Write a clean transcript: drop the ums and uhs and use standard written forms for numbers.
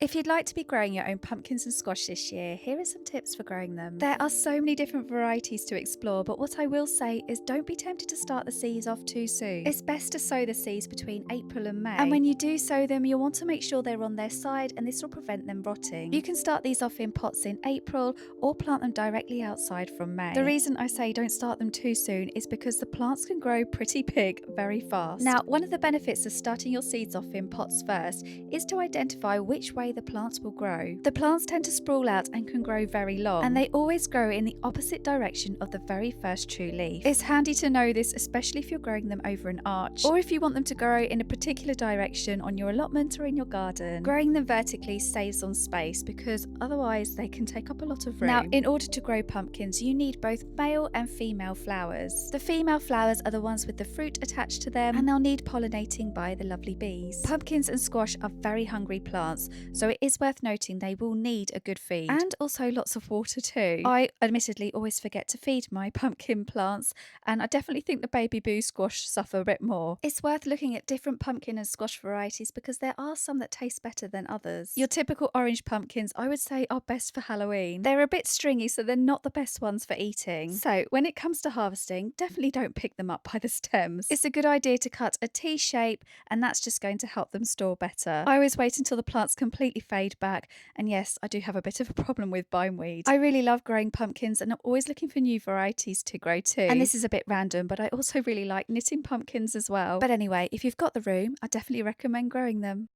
If you'd like to be growing your own pumpkins and squash this year, here are some tips for growing them. There are so many different varieties to explore, but what I will say is don't be tempted to start the seeds off too soon. It's best to sow the seeds between April and May. And when you do sow them, you'll want to make sure they're on their side, and this will prevent them rotting. You can start these off in pots in April or plant them directly outside from May. The reason I say don't start them too soon is because the plants can grow pretty big very fast. Now, one of the benefits of starting your seeds off in pots first is to identify which way the plants will grow. The plants tend to sprawl out and can grow very long, and they always grow in the opposite direction of the very first true leaf. It's handy to know this, especially if you're growing them over an arch, or if you want them to grow in a particular direction on your allotment or in your garden. Growing them vertically saves on space because otherwise they can take up a lot of room. Now, in order to grow pumpkins, you need both male and female flowers. The female flowers are the ones with the fruit attached to them, and they'll need pollinating by the lovely bees. Pumpkins and squash are very hungry plants, so it is worth noting they will need a good feed and also lots of water too. I admittedly always forget to feed my pumpkin plants, and I definitely think the baby boo squash suffer a bit more. It's worth looking at different pumpkin and squash varieties because there are some that taste better than others. Your typical orange pumpkins, I would say, are best for Halloween. They're a bit stringy, so they're not the best ones for eating. So when it comes to harvesting, definitely don't pick them up by the stems. It's a good idea to cut a T shape, and that's just going to help them store better. I always wait until the plants completely fade back, and yes, I do have a bit of a problem with bindweed. I really love growing pumpkins, and I'm always looking for new varieties to grow too. And this is a bit random, but I also really like knitting pumpkins as well. But anyway, if you've got the room, I definitely recommend growing them.